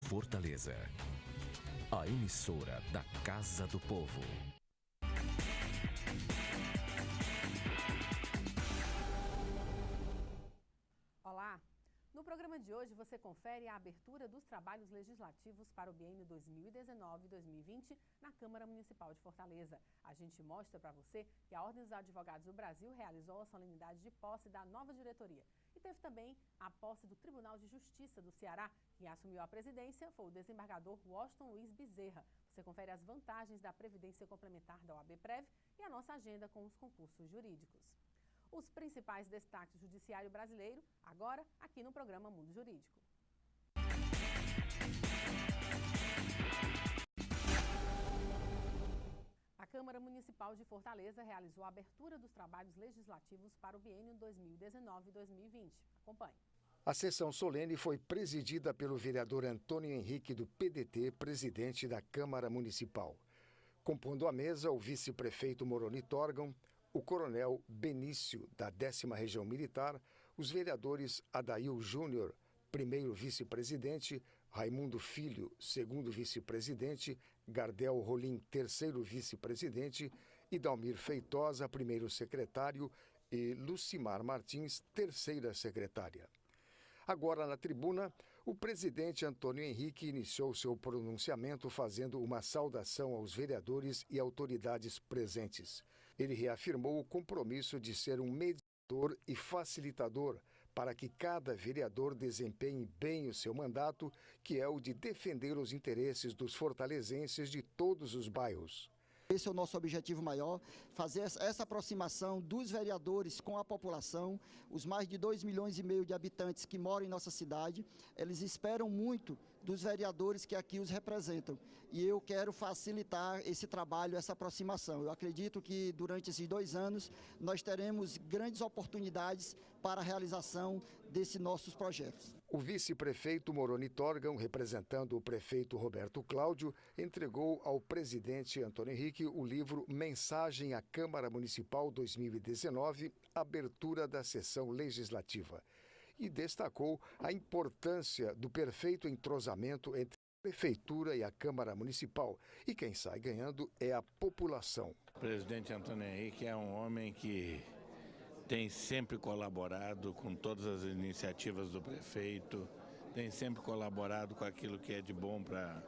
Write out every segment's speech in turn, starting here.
Fortaleza, a emissora da Casa do Povo. Olá! No programa de hoje você confere a abertura dos trabalhos legislativos para o biênio 2019-2020 na Câmara Municipal de Fortaleza. A gente mostra para você que a Ordem dos Advogados do Brasil realizou a solenidade de posse da nova diretoria. E teve também a posse do Tribunal de Justiça do Ceará. Quem assumiu a presidência foi o desembargador Washington Luiz Bezerra. Você confere as vantagens da Previdência Complementar da OAB-Prev e a nossa agenda com os concursos jurídicos. Os principais destaques do judiciário brasileiro, agora aqui no programa Mundo Jurídico. A Câmara Municipal de Fortaleza realizou a abertura dos trabalhos legislativos para o biênio 2019-2020. Acompanhe. A sessão solene foi presidida pelo vereador Antônio Henrique, do PDT, presidente da Câmara Municipal. Compondo a mesa, o vice-prefeito Moroni Torgan, o coronel Benício, da 10ª Região Militar, os vereadores Adail Júnior, primeiro vice-presidente, Raimundo Filho, segundo vice-presidente, Gardel Rolim, terceiro vice-presidente, e Dalmir Feitosa, primeiro secretário, e Lucimar Martins, terceira secretária. Agora, na tribuna, o presidente Antônio Henrique iniciou seu pronunciamento fazendo uma saudação aos vereadores e autoridades presentes. Ele reafirmou o compromisso de ser um mediador e facilitador para que cada vereador desempenhe bem o seu mandato, que é o de defender os interesses dos fortalezenses de todos os bairros. Esse é o nosso objetivo maior, fazer essa aproximação dos vereadores com a população, os mais de 2,5 milhões de habitantes que moram em nossa cidade. Eles esperam muito dos vereadores que aqui os representam. E eu quero facilitar esse trabalho, essa aproximação. Eu acredito que durante esses 2 anos nós teremos grandes oportunidades para a realização desses nossos projetos. O vice-prefeito Moroni Torgan, representando o prefeito Roberto Cláudio, entregou ao presidente Antônio Henrique o livro Mensagem à Câmara Municipal 2019, abertura da sessão legislativa, e destacou a importância do perfeito entrosamento entre a prefeitura e a Câmara Municipal, e quem sai ganhando é a população. O presidente Antônio Henrique é um homem que tem sempre colaborado com todas as iniciativas do prefeito, tem sempre colaborado com aquilo que é de bom para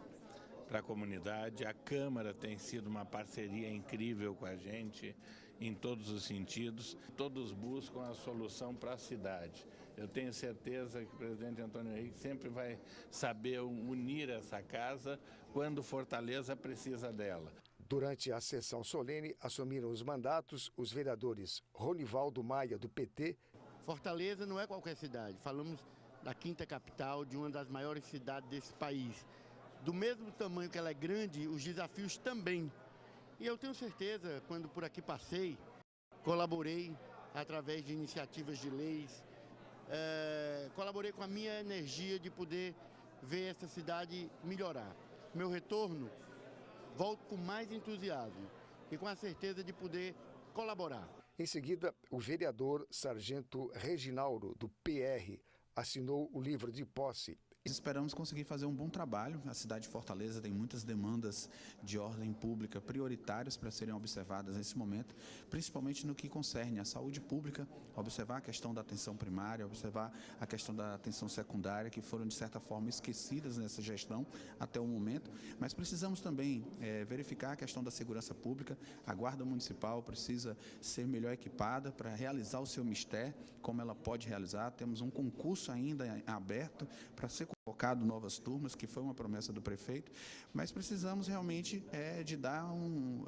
a comunidade. A Câmara tem sido uma parceria incrível com a gente em todos os sentidos. Todos buscam a solução para a cidade. Eu tenho certeza que o presidente Antônio Henrique sempre vai saber unir essa casa quando Fortaleza precisa dela. Durante a sessão solene, assumiram os mandatos os vereadores Ronivaldo Maia, do PT. Fortaleza não é qualquer cidade. Falamos da 5ª capital, de uma das maiores cidades desse país. Do mesmo tamanho que ela é grande, os desafios também. E eu tenho certeza, quando por aqui passei, colaborei através de iniciativas de leis, colaborei com a minha energia de poder ver essa cidade melhorar. Meu retorno, volto com mais entusiasmo e com a certeza de poder colaborar. Em seguida, o vereador Sargento Reginaldo, do PR, assinou o livro de posse. Esperamos conseguir fazer um bom trabalho. A cidade de Fortaleza tem muitas demandas de ordem pública prioritárias para serem observadas nesse momento, principalmente no que concerne à saúde pública, observar a questão da atenção primária, observar a questão da atenção secundária, que foram, de certa forma, esquecidas nessa gestão até o momento, mas precisamos também verificar a questão da segurança pública. A Guarda Municipal precisa ser melhor equipada para realizar o seu mistério, como ela pode realizar. Temos um concurso ainda aberto para ser convocado novas turmas, que foi uma promessa do prefeito, mas precisamos realmente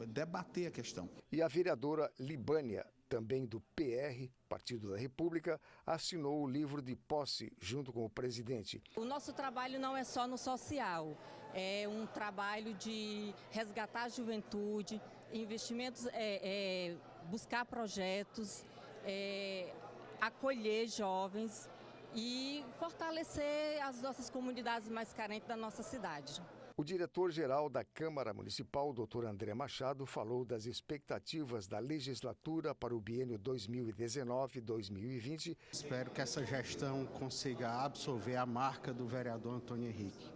debater a questão. E a vereadora Libânia, também do PR, Partido da República, assinou o livro de posse junto com o presidente. O nosso trabalho não é só no social, é um trabalho de resgatar a juventude, investimentos, buscar projetos, acolher jovens e fortalecer as nossas comunidades mais carentes da nossa cidade. O diretor-geral da Câmara Municipal, Dr. André Machado, falou das expectativas da legislatura para o biênio 2019-2020. Espero que essa gestão consiga absorver a marca do vereador Antônio Henrique.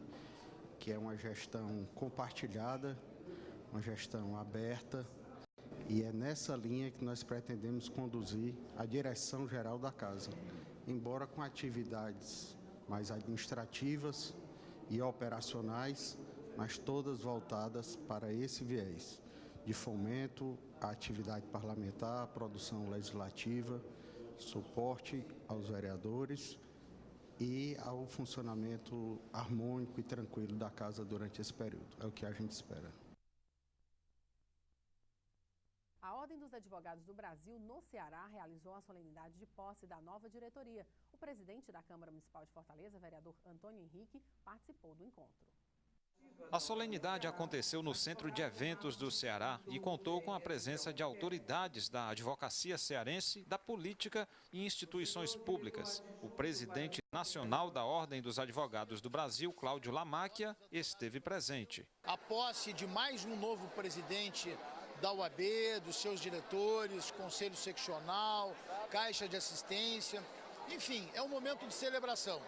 que é uma gestão compartilhada, uma gestão aberta, e é nessa linha que nós pretendemos conduzir a direção geral da casa, embora com atividades mais administrativas e operacionais, mas todas voltadas para esse viés de fomento à atividade parlamentar, produção legislativa, suporte aos vereadores e ao funcionamento harmônico e tranquilo da casa durante esse período. É o que a gente espera. A Ordem dos Advogados do Brasil, no Ceará, realizou a solenidade de posse da nova diretoria. O presidente da Câmara Municipal de Fortaleza, vereador Antônio Henrique, participou do encontro. A solenidade aconteceu no Centro de Eventos do Ceará e contou com a presença de autoridades da advocacia cearense, da política e instituições públicas. O presidente nacional da Ordem dos Advogados do Brasil, Cláudio Lamáquia, esteve presente. A posse de mais um novo presidente da OAB, dos seus diretores, conselho seccional, caixa de assistência, enfim, é um momento de celebração.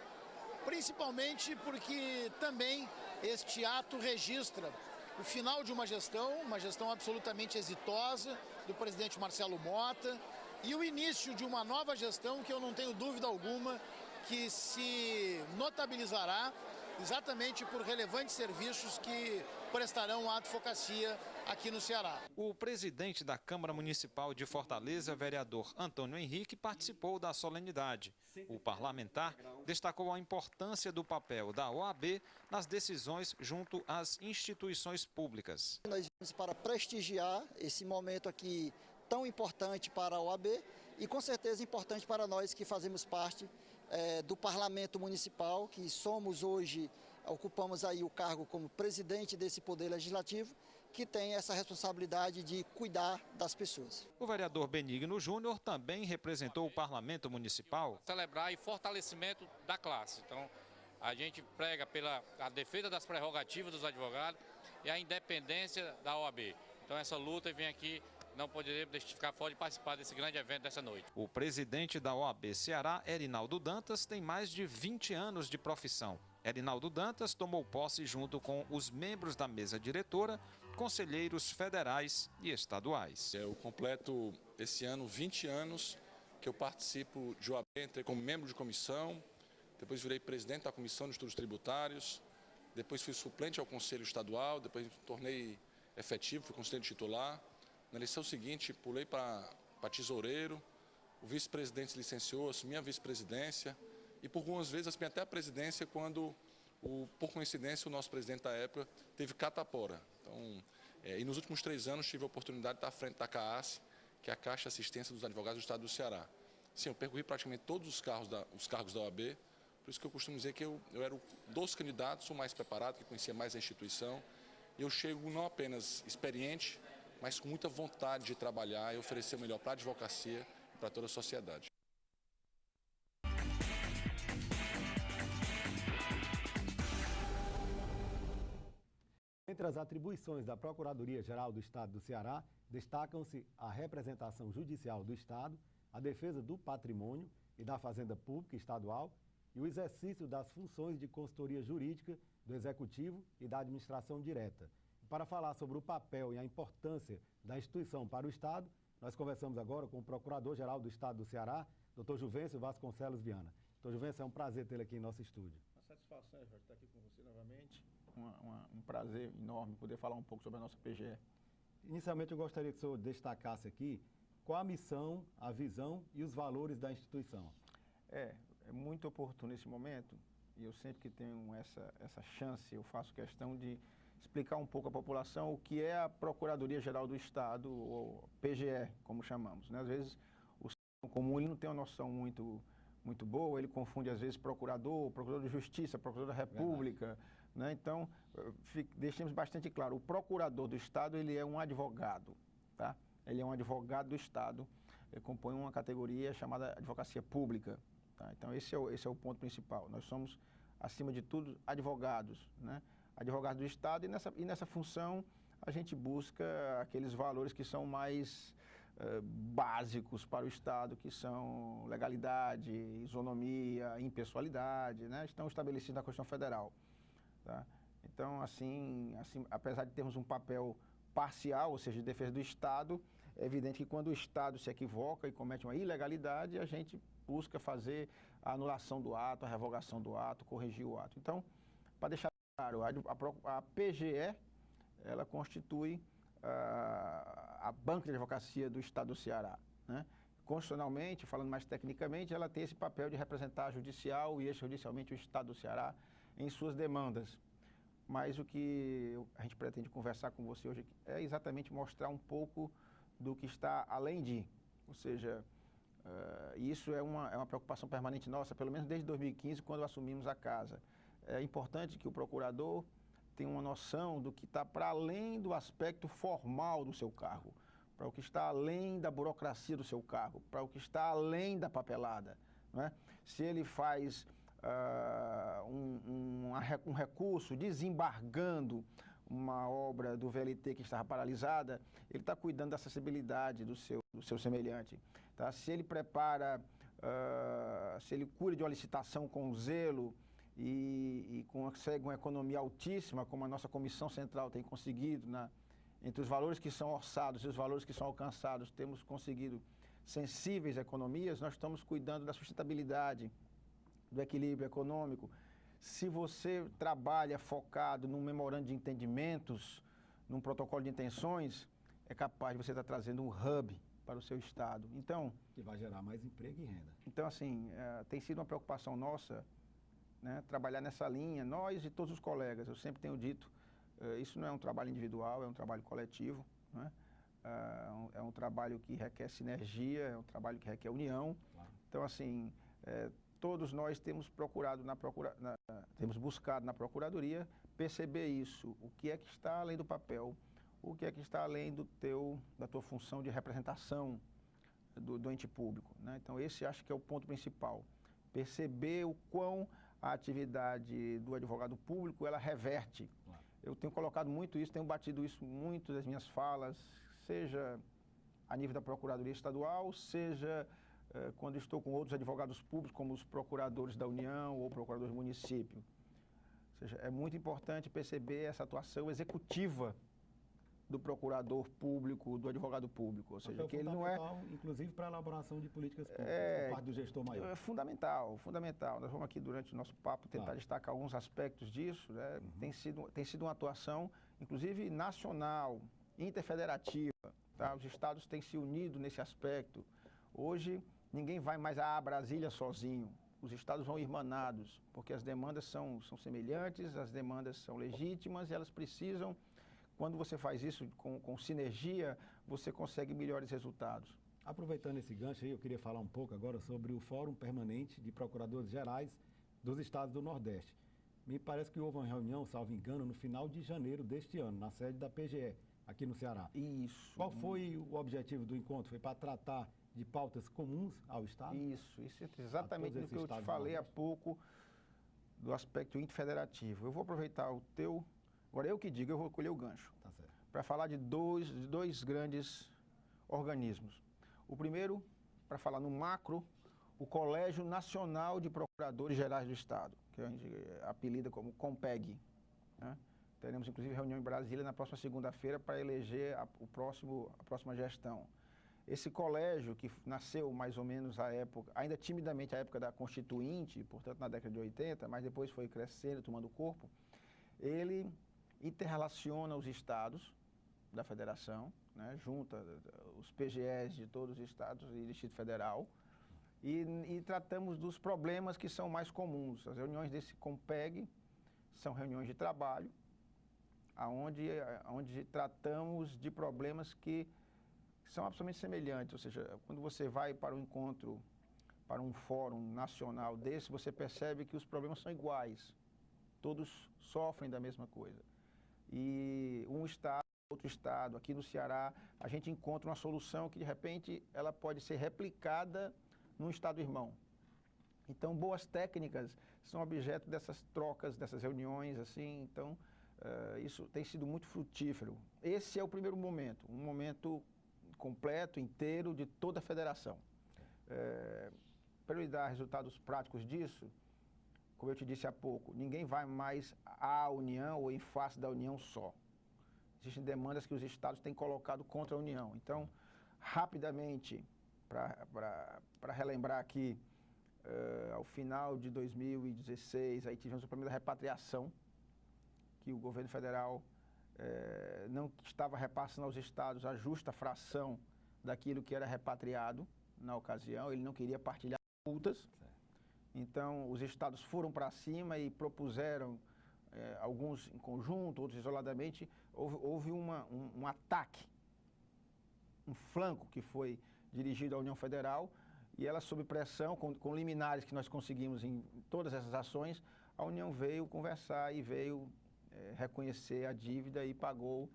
Principalmente porque também este ato registra o final de uma gestão absolutamente exitosa do presidente Marcelo Mota e o início de uma nova gestão que eu não tenho dúvida alguma que se notabilizará exatamente por relevantes serviços que prestarão à advocacia aqui no Ceará. O presidente da Câmara Municipal de Fortaleza, vereador Antônio Henrique, participou da solenidade. O parlamentar destacou a importância do papel da OAB nas decisões junto às instituições públicas. Nós vimos para prestigiar esse momento aqui tão importante para a OAB e com certeza importante para nós que fazemos parte do Parlamento Municipal, que somos hoje, ocupamos aí o cargo como presidente desse Poder Legislativo, que tem essa responsabilidade de cuidar das pessoas. O vereador Benigno Júnior também representou o Parlamento Municipal. Celebrar e fortalecimento da classe. Então, a gente prega pela defesa das prerrogativas dos advogados e a independência da OAB. Então, essa luta vem aqui. Não poderíamos deixar de ficar fora de participar desse grande evento dessa noite. O presidente da OAB Ceará, Erinaldo Dantas, tem mais de 20 anos de profissão. Erinaldo Dantas tomou posse junto com os membros da mesa diretora, conselheiros federais e estaduais. Eu completo esse ano 20 anos que eu participo de OAB, entrei como membro de comissão, depois virei presidente da Comissão de Estudos Tributários, depois fui suplente ao Conselho Estadual, depois me tornei efetivo, fui conselheiro titular. Na eleição seguinte, pulei para tesoureiro, o vice-presidente se licenciou, assumi a vice-presidência e por algumas vezes assumi até a presidência quando, por coincidência, o nosso presidente da época teve catapora. Então, e nos últimos 3 anos tive a oportunidade de estar à frente da CAAS, que é a Caixa de Assistência dos Advogados do Estado do Ceará. Sim, eu percorri praticamente todos os cargos da OAB, por isso que eu costumo dizer que eu era dos candidatos o mais preparado, que conhecia mais a instituição, e eu chego não apenas experiente, mas com muita vontade de trabalhar e oferecer o melhor para a advocacia e para toda a sociedade. Entre as atribuições da Procuradoria-Geral do Estado do Ceará, destacam-se a representação judicial do Estado, a defesa do patrimônio e da fazenda pública estadual e o exercício das funções de consultoria jurídica do Executivo e da administração direta. Para falar sobre o papel e a importância da instituição para o Estado, nós conversamos agora com o Procurador-Geral do Estado do Ceará, Dr. Juvencio Vasconcelos Viana. Dr. Juvencio, é um prazer tê-lo aqui em nosso estúdio. Uma satisfação, Jorge, estar aqui com você novamente. Um prazer enorme poder falar um pouco sobre a nossa PGE. Inicialmente, eu gostaria que o senhor destacasse aqui qual a missão, a visão e os valores da instituição. É muito oportuno esse momento e eu sempre que tenho essa chance, eu faço questão de explicar um pouco à população o que é a Procuradoria-Geral do Estado, ou PGE, como chamamos, né? Às vezes, o cidadão comum ele não tem uma noção muito boa, ele confunde, às vezes, procurador de Justiça, procurador da República, né? Então, deixemos bastante claro, o procurador do Estado, ele é um advogado, tá? Ele é um advogado do Estado, ele compõe uma categoria chamada advocacia pública, tá? Então, esse é o ponto principal. Nós somos, acima de tudo, advogados, né? Advogado do Estado e nessa função a gente busca aqueles valores que são mais básicos para o Estado, que são legalidade, isonomia, impessoalidade, né? Estão estabelecidos na Constituição Federal. Tá? Então, assim, apesar de termos um papel parcial, ou seja, de defesa do Estado, é evidente que quando o Estado se equivoca e comete uma ilegalidade, a gente busca fazer a anulação do ato, a revogação do ato, corrigir o ato. Então, para deixar claro, a PGE, ela constitui a banca de advocacia do Estado do Ceará, né? Constitucionalmente, falando mais tecnicamente, ela tem esse papel de representar judicial e extrajudicialmente o Estado do Ceará em suas demandas. Mas o que a gente pretende conversar com você hoje é exatamente mostrar um pouco do que está além de, ou seja, isso é uma preocupação permanente nossa, pelo menos desde 2015, quando assumimos a casa. É importante que o procurador tenha uma noção do que está para além do aspecto formal do seu cargo, para o que está além da burocracia do seu cargo, para o que está além da papelada, não é? Se ele faz um recurso desembargando uma obra do VLT que estava paralisada, ele está cuidando da acessibilidade do seu semelhante. Tá? Se ele prepara, se ele cuida de uma licitação com zelo e consegue uma economia altíssima, como a nossa Comissão Central tem conseguido, entre os valores que são orçados e os valores que são alcançados, temos conseguido sensíveis economias, nós estamos cuidando da sustentabilidade, do equilíbrio econômico. Se você trabalha focado num memorando de entendimentos, num protocolo de intenções, é capaz de você estar trazendo um hub para o seu estado. Então, que vai gerar mais emprego e renda. Então, assim, tem sido uma preocupação nossa, né, trabalhar nessa linha, nós e todos os colegas. Eu sempre tenho dito, isso não é um trabalho individual, é um trabalho coletivo, né? É um trabalho que requer sinergia, é um trabalho que requer união. Claro. Então, assim, todos nós temos procurado temos buscado na Procuradoria perceber isso, o que é que está além do papel, o que é que está além da tua função de representação do ente público, né? Então, esse acho que é o ponto principal, perceber o quão a atividade do advogado público, ela reverte. Claro. Eu tenho colocado muito isso, tenho batido isso muito nas minhas falas, seja a nível da Procuradoria Estadual, seja quando estou com outros advogados públicos, como os procuradores da União ou procuradores do município. Ou seja, é muito importante perceber essa atuação executiva do procurador público, do advogado público. Ou seja, que ele não é... Inclusive para a elaboração de políticas públicas por parte do gestor maior. É fundamental, fundamental. Nós vamos aqui, durante o nosso papo, tentar destacar alguns aspectos disso, né? Uhum. Tem sido uma atuação, inclusive, nacional, interfederativa. Tá? Os estados têm se unido nesse aspecto. Hoje, ninguém vai mais a Brasília sozinho. Os estados vão irmanados, porque as demandas são semelhantes, as demandas são legítimas e elas precisam... Quando você faz isso com sinergia, você consegue melhores resultados. Aproveitando esse gancho aí, eu queria falar um pouco agora sobre o Fórum Permanente de Procuradores Gerais dos Estados do Nordeste. Me parece que houve uma reunião, salvo engano, no final de janeiro deste ano, na sede da PGE, aqui no Ceará. Isso. Qual foi o objetivo do encontro? Foi para tratar de pautas comuns ao Estado? Isso é exatamente o que eu te falei há pouco do aspecto interfederativo. Eu vou aproveitar o teu... Agora, eu que digo, eu vou colher o gancho. Tá certo. Para falar de dois grandes organismos. O primeiro, para falar no macro, o Colégio Nacional de Procuradores Gerais do Estado, que a gente apelida como CONPEG, né? Teremos, inclusive, reunião em Brasília na próxima segunda-feira para eleger a próxima gestão. Esse colégio, que nasceu mais ou menos ainda timidamente à época da Constituinte, portanto, na década de 80, mas depois foi crescendo, tomando corpo, ele interrelaciona os estados da federação, né, junta os PGEs de todos os estados e Distrito Federal, e tratamos dos problemas que são mais comuns. As reuniões desse CONPEG são reuniões de trabalho, onde tratamos de problemas que são absolutamente semelhantes. Ou seja, quando você vai para um encontro, para um fórum nacional desse, você percebe que os problemas são iguais. Todos sofrem da mesma coisa. E um estado, outro estado, aqui no Ceará, a gente encontra uma solução que, de repente, ela pode ser replicada num estado irmão. Então, boas técnicas são objeto dessas trocas, dessas reuniões, assim. Então, isso tem sido muito frutífero. Esse é o primeiro momento, um momento completo, inteiro, de toda a federação. Para eu dar resultados práticos disso, como eu te disse há pouco, ninguém vai mais à União ou em face da União só. Existem demandas que os estados têm colocado contra a União. Então, rapidamente, para relembrar aqui, ao final de 2016, aí tivemos o problema da repatriação, que o governo federal não estava repassando aos estados a justa fração daquilo que era repatriado na ocasião, ele não queria partilhar multas. Então, os estados foram para cima e propuseram, alguns em conjunto, outros isoladamente, houve um ataque, um flanco que foi dirigido à União Federal, e ela, sob pressão, com liminares que nós conseguimos em todas essas ações, a União veio conversar e veio reconhecer a dívida e pagou,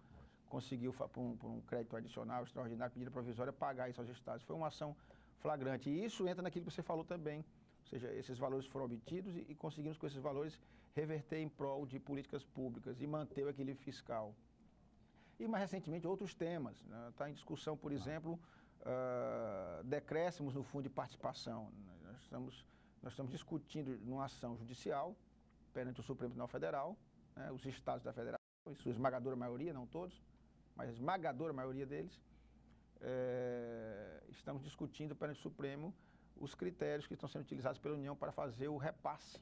conseguiu, por um crédito adicional, extraordinário, medida provisória, pagar isso aos estados. Foi uma ação flagrante. E isso entra naquilo que você falou também. Ou seja, esses valores foram obtidos e conseguimos, com esses valores, reverter em prol de políticas públicas e manter o equilíbrio fiscal. E, mais recentemente, outros temas. Está em discussão, por exemplo, decréscimos no fundo de participação. Nós estamos discutindo numa ação judicial perante o Supremo Tribunal Federal, os estados da federação, em sua esmagadora maioria, não todos, mas a esmagadora maioria deles, estamos discutindo perante o Supremo os critérios que estão sendo utilizados pela União para fazer o repasse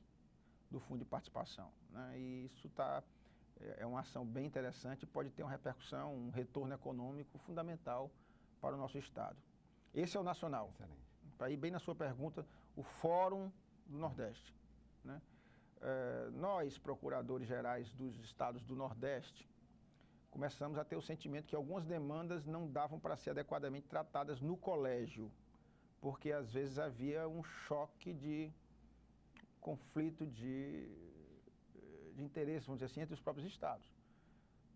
do fundo de participação. E isso é uma ação bem interessante, pode ter uma repercussão, um retorno econômico fundamental para o nosso Estado. Esse é o nacional. Para ir bem na sua pergunta, o Fórum do Nordeste. Nós, procuradores gerais dos estados do Nordeste, começamos a ter o sentimento que algumas demandas não davam para ser adequadamente tratadas no colégio, porque às vezes havia um choque de conflito de interesse, vamos dizer assim, entre os próprios estados.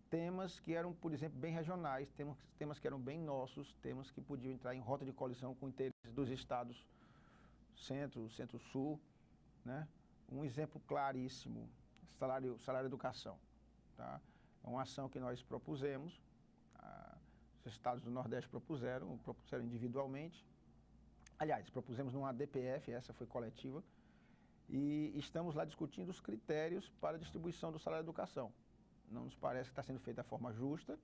Temas que eram, por exemplo, bem regionais, temas que eram bem nossos, temas que podiam entrar em rota de colisão com interesses dos estados centro, centro-sul, Um exemplo claríssimo, salário educação. Tá? É uma ação que nós propusemos, os estados do Nordeste propuseram individualmente. Aliás, propusemos numa DPF, essa foi coletiva, e estamos lá discutindo os critérios para a distribuição do salário educação. Não nos parece que está sendo feito da forma justa,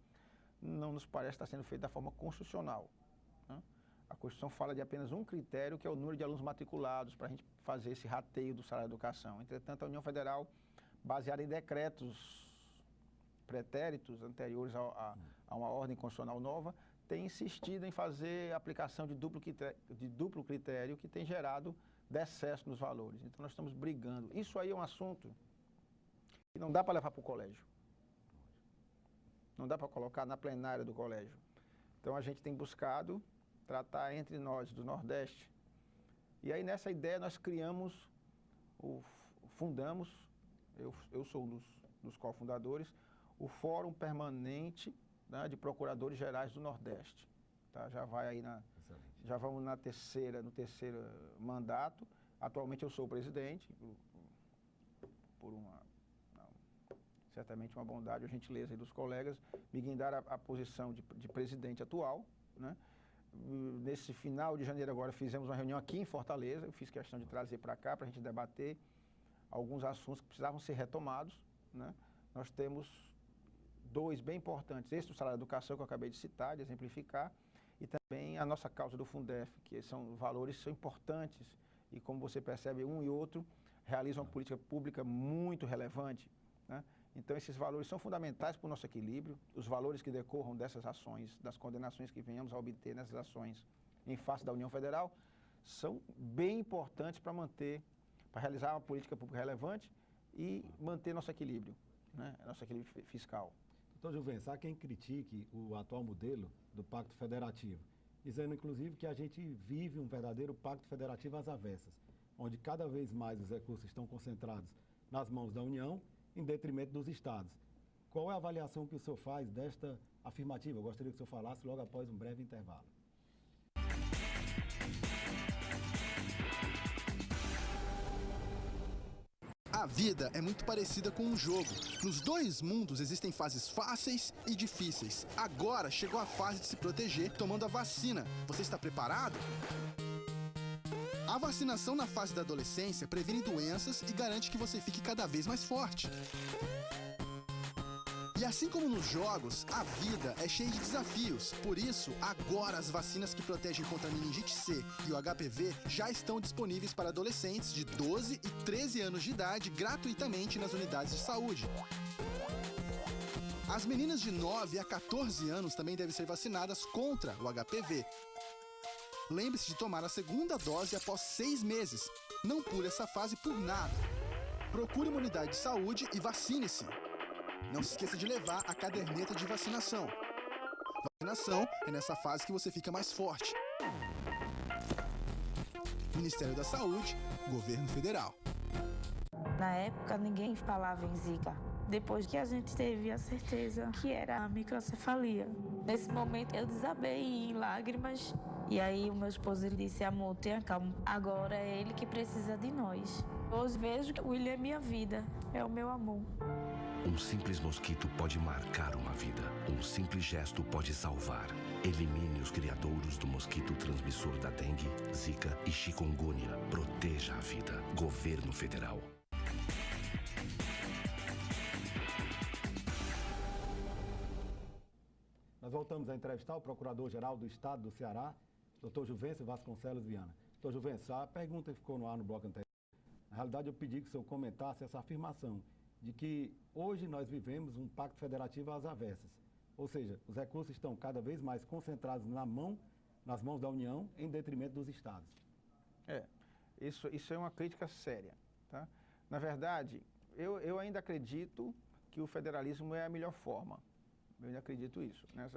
não nos parece que está sendo feito da forma constitucional. A Constituição fala de apenas um critério, que é o número de alunos matriculados, para a gente fazer esse rateio do salário educação. Entretanto, a União Federal, baseada em decretos pretéritos anteriores a uma ordem constitucional nova, tem insistido em fazer a aplicação de duplo critério, que tem gerado decesso nos valores. Então, nós estamos brigando. Isso aí é um assunto que não dá para levar para o colégio. Não dá para colocar na plenária do colégio. Então, a gente tem buscado tratar entre nós do Nordeste. E aí, nessa ideia, nós fundamos, eu sou um dos cofundadores, o Fórum Permanente de Procuradores Gerais do Nordeste. Tá? Já vai aí já vamos no terceiro mandato. Atualmente eu sou o presidente, por certamente uma bondade ou gentileza aí dos colegas, me guindaram a posição de presidente atual, Nesse final de janeiro agora fizemos uma reunião aqui em Fortaleza, eu fiz questão de trazer para cá para a gente debater alguns assuntos que precisavam ser retomados. Nós temos dois bem importantes, esse do salário da educação que eu acabei de citar, de exemplificar, e também a nossa causa do Fundef, que são valores que são importantes e, como você percebe, um e outro realizam uma política pública muito relevante. Então, esses valores são fundamentais para o nosso equilíbrio, os valores que decorram dessas ações, das condenações que venhamos a obter nessas ações em face da União Federal, são bem importantes para realizar uma política pública relevante e manter nosso equilíbrio, nosso equilíbrio fiscal. Doutor Juvencio, há quem critique o atual modelo do Pacto Federativo, dizendo, inclusive, que a gente vive um verdadeiro Pacto Federativo às avessas, onde cada vez mais os recursos estão concentrados nas mãos da União, em detrimento dos estados. Qual é a avaliação que o senhor faz desta afirmativa? Eu gostaria que o senhor falasse logo após um breve intervalo. A vida é muito parecida com um jogo. Nos dois mundos existem fases fáceis e difíceis. Agora chegou a fase de se proteger tomando a vacina. Você está preparado? A vacinação na fase da adolescência previne doenças e garante que você fique cada vez mais forte. E assim como nos jogos, a vida é cheia de desafios. Por isso, agora as vacinas que protegem contra a meningite C e o HPV já estão disponíveis para adolescentes de 12 e 13 anos de idade gratuitamente nas unidades de saúde. As meninas de 9 a 14 anos também devem ser vacinadas contra o HPV. Lembre-se de tomar a segunda dose após 6 meses. Não pule essa fase por nada. Procure uma unidade de saúde e vacine-se. Não se esqueça de levar a caderneta de vacinação. Vacinação é nessa fase que você fica mais forte. Ministério da Saúde, Governo Federal. Na época, ninguém falava em Zika. Depois que a gente teve a certeza que era a microcefalia. Nesse momento, eu desabei em lágrimas. E aí, o meu esposo ele disse, amor, tenha calma. Agora é ele que precisa de nós. Hoje vejo que o William é minha vida, é o meu amor. Um simples mosquito pode marcar uma vida. Um simples gesto pode salvar. Elimine os criadouros do mosquito transmissor da dengue, zika e chikungunya. Proteja a vida. Governo Federal. Nós voltamos a entrevistar o Procurador-Geral do Estado do Ceará, Dr. Juvencio Vasconcelos Viana. Dr. Juvencio, a pergunta que ficou no ar no bloco anterior, na realidade eu pedi que o senhor comentasse essa afirmação de que hoje nós vivemos um pacto federativo às avessas. Ou seja, os recursos estão cada vez mais concentrados nas mãos da União, em detrimento dos estados. Isso é uma crítica séria. Tá? Na verdade, eu ainda acredito que o federalismo é a melhor forma. Eu ainda acredito isso. Né?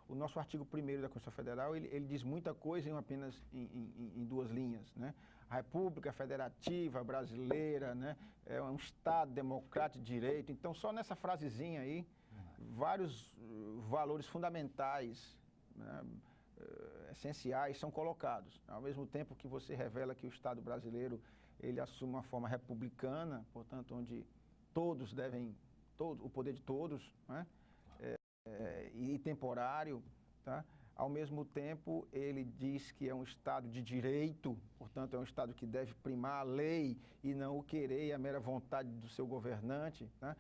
O nosso artigo 1º da Constituição Federal, ele diz muita coisa apenas em 2 linhas. Né? A República Federativa Brasileira, né? É um Estado democrático de direito. Então, só nessa frasezinha aí, vários valores fundamentais, né? Essenciais são colocados. Ao mesmo tempo que você revela que o Estado brasileiro ele assume uma forma republicana, portanto, onde todos devem, o poder de todos, né? E temporário, tá? Ao mesmo tempo, ele diz que é um Estado de direito, portanto, é um Estado que deve primar a lei e não o querer e a mera vontade do seu governante. Né?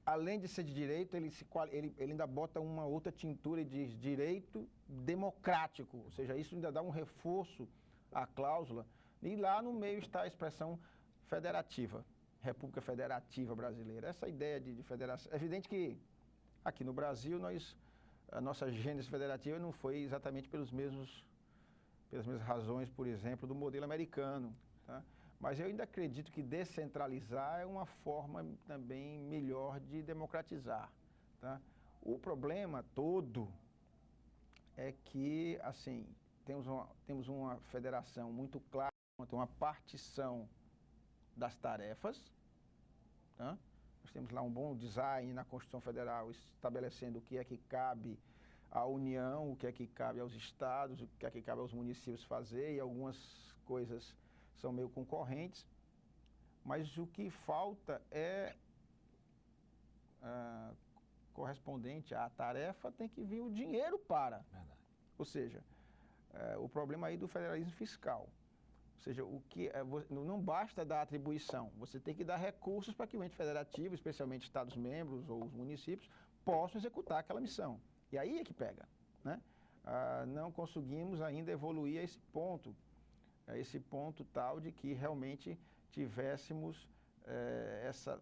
Além de ser de direito, ele ainda bota uma outra tintura e diz direito democrático, ou seja, isso ainda dá um reforço à cláusula. E lá no meio está a expressão federativa, República Federativa Brasileira. Essa ideia de federação. É evidente que aqui no Brasil, a nossa gênese federativa não foi exatamente pelas mesmas razões, por exemplo, do modelo americano. Tá? Mas eu ainda acredito que descentralizar é uma forma também melhor de democratizar. Tá? O problema todo é que, assim, temos uma federação muito clara, uma partição das tarefas, tá? Nós temos lá um bom design na Constituição Federal estabelecendo o que é que cabe à União, o que é que cabe aos estados, o que é que cabe aos municípios fazer, e algumas coisas são meio concorrentes, mas o que falta é correspondente à tarefa, tem que vir o dinheiro para. Verdade. Ou seja, o problema aí do federalismo fiscal. Ou seja, não basta dar atribuição, você tem que dar recursos para que o ente federativo, especialmente Estados-membros ou os municípios, possam executar aquela missão. E aí é que pega. Né? Não conseguimos ainda evoluir a esse ponto tal de que realmente tivéssemos essa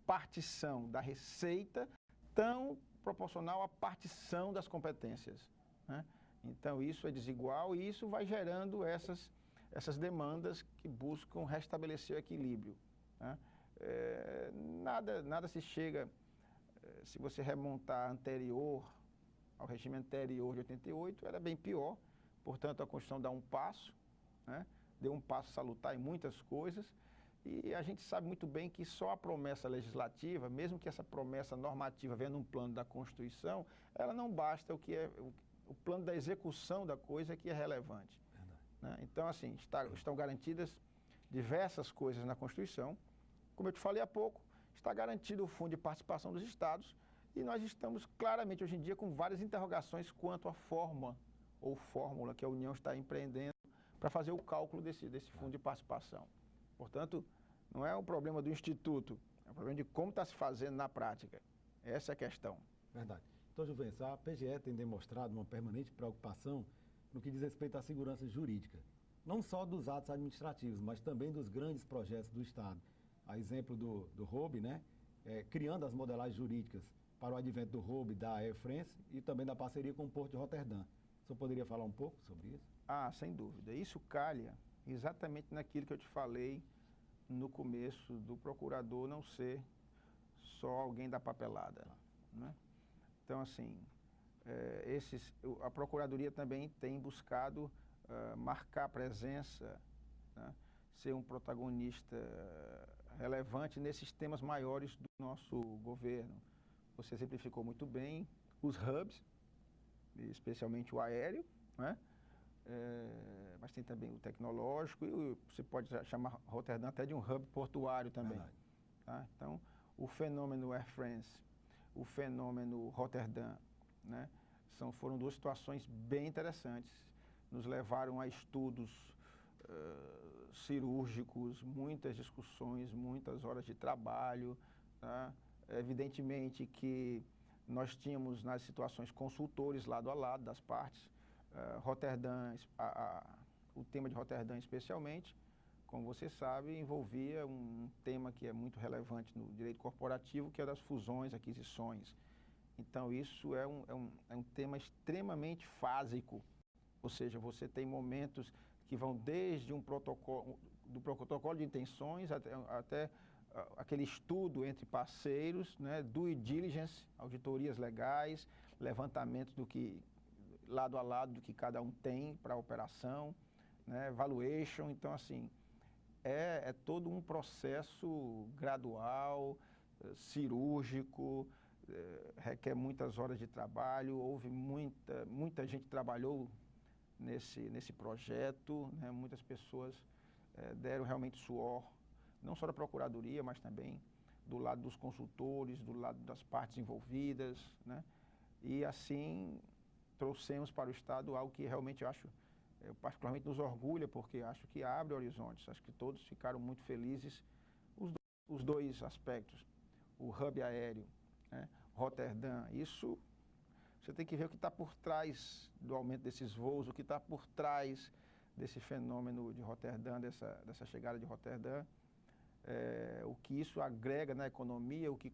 partição da receita tão proporcional à partição das competências. Né? Então, isso é desigual e isso vai gerando essas demandas que buscam restabelecer o equilíbrio. Né? Nada se chega, se você remontar ao regime anterior de 88, era bem pior, portanto a Constituição dá um passo, né? Deu um passo salutar em muitas coisas, e a gente sabe muito bem que só a promessa legislativa, mesmo que essa promessa normativa venha num plano da Constituição, ela não basta, o plano da execução da coisa que é relevante. Né? Então, assim, estão garantidas diversas coisas na Constituição. Como eu te falei há pouco, está garantido o fundo de participação dos estados e nós estamos claramente, hoje em dia, com várias interrogações quanto à forma ou fórmula que a União está empreendendo para fazer o cálculo desse fundo de participação. Portanto, não é um problema do Instituto, é um problema de como está se fazendo na prática. Essa é a questão. Verdade. Então, Juvencio, a PGE tem demonstrado uma permanente preocupação no que diz respeito à segurança jurídica, não só dos atos administrativos, mas também dos grandes projetos do Estado. A exemplo do ROB, né? Criando as modelagens jurídicas para o advento do ROB da Air France e também da parceria com o Porto de Roterdã. O senhor poderia falar um pouco sobre isso? Sem dúvida. Isso calha exatamente naquilo que eu te falei no começo, do procurador não ser só alguém da papelada, né? Então, assim, a Procuradoria também tem buscado marcar presença, né? Ser um protagonista relevante nesses temas maiores do nosso governo. Você exemplificou muito bem os hubs, especialmente o aéreo, né? Mas tem também o tecnológico e você pode chamar Roterdã até de um hub portuário também. Tá? Então, o fenômeno Air France, o fenômeno Roterdã, né? Foram duas situações bem interessantes. Nos levaram a estudos cirúrgicos, muitas discussões, muitas horas de trabalho. Tá? Evidentemente que nós tínhamos nas situações consultores lado a lado das partes. Roterdã, o tema de Roterdã especialmente, como você sabe, envolvia um tema que é muito relevante no direito corporativo, que é das fusões, aquisições. Então, isso é um tema extremamente fásico, ou seja, você tem momentos que vão desde do protocolo de intenções até aquele estudo entre parceiros, né, due diligence, auditorias legais, levantamento do que, lado a lado, do que cada um tem para a operação, né, valuation. Então, assim, é todo um processo gradual, cirúrgico, requer muitas horas de trabalho. Houve muita gente trabalhou nesse projeto, né? Muitas pessoas deram realmente suor, não só da Procuradoria, mas também do lado dos consultores, do lado das partes envolvidas, né? E assim trouxemos para o Estado algo que realmente eu particularmente nos orgulha, porque acho que abre horizontes. Acho que todos ficaram muito felizes, os dois aspectos, o hub aéreo, né? Roterdã, isso você tem que ver o que está por trás do aumento desses voos, o que está por trás desse fenômeno de Roterdã, dessa chegada de Roterdã, o que isso agrega na economia, o que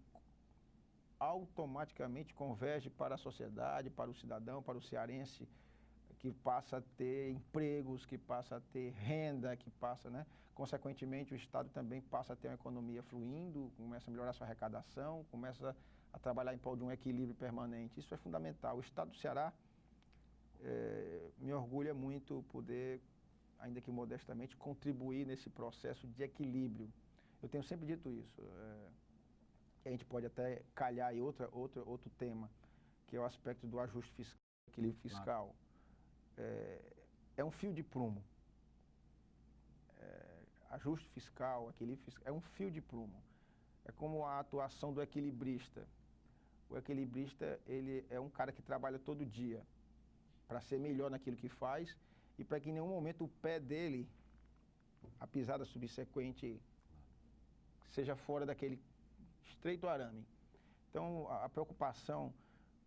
automaticamente converge para a sociedade, para o cidadão, para o cearense, que passa a ter empregos, que passa a ter renda, que passa, né? Consequentemente, o Estado também passa a ter uma economia fluindo, começa a melhorar a sua arrecadação, começa a trabalhar em prol de um equilíbrio permanente. Isso é fundamental. O Estado do Ceará me orgulha muito poder, ainda que modestamente, contribuir nesse processo de equilíbrio. Eu tenho sempre dito isso. A gente pode até calhar em outro tema, que é o aspecto do ajuste fiscal, equilíbrio fiscal. É um fio de prumo. Ajuste fiscal, equilíbrio fiscal, é um fio de prumo. É como a atuação do equilibrista. O equilibrista, ele é um cara que trabalha todo dia para ser melhor naquilo que faz e para que em nenhum momento o pé dele, a pisada subsequente, seja fora daquele estreito arame. Então, a preocupação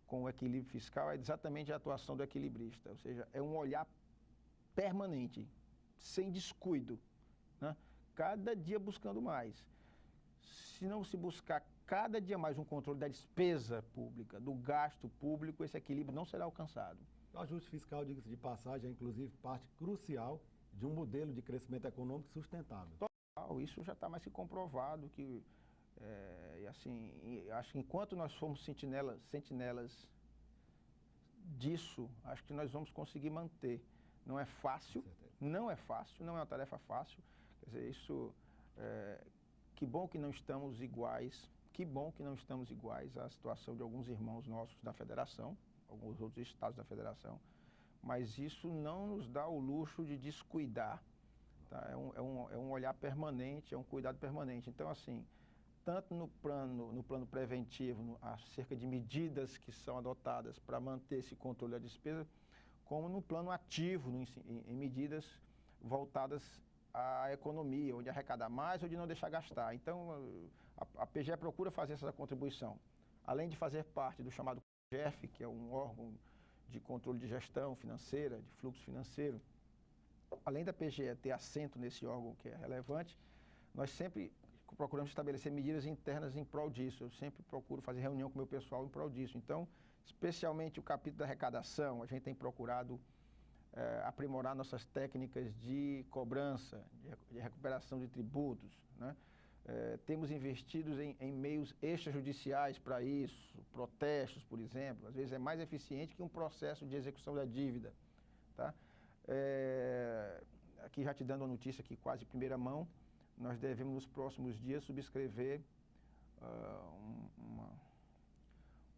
com o equilíbrio fiscal é exatamente a atuação do equilibrista, ou seja, é um olhar permanente, sem descuido, né? Cada dia buscando mais. Se não se buscar cada dia mais um controle da despesa pública, do gasto público, esse equilíbrio não será alcançado. O ajuste fiscal, diga-se de passagem, é inclusive parte crucial de um modelo de crescimento econômico sustentável. Total, isso já está mais que comprovado que, acho que enquanto nós formos sentinelas disso, acho que nós vamos conseguir manter. Não é fácil, não é uma tarefa fácil. Quer dizer, isso, que bom que não estamos iguais, à situação de alguns irmãos nossos da federação, alguns outros estados da federação, mas isso não nos dá o luxo de descuidar. Tá? É um olhar permanente, é um cuidado permanente. Então, assim, tanto no plano preventivo, acerca de medidas que são adotadas para manter esse controle da despesa, como no plano ativo, em medidas voltadas à economia, ou de arrecadar mais ou de não deixar gastar. Então, a PGE procura fazer essa contribuição. Além de fazer parte do chamado COGEF, que é um órgão de controle de gestão financeira, de fluxo financeiro, além da PGE ter assento nesse órgão que é relevante, nós sempre procuramos estabelecer medidas internas em prol disso. Eu sempre procuro fazer reunião com o meu pessoal em prol disso. Então, especialmente o capítulo da arrecadação, a gente tem procurado aprimorar nossas técnicas de cobrança, de recuperação de tributos, né? Temos investido em meios extrajudiciais para isso, protestos, por exemplo. Às vezes é mais eficiente que um processo de execução da dívida. Tá? Aqui já te dando a notícia aqui quase em primeira mão, nós devemos nos próximos dias subscrever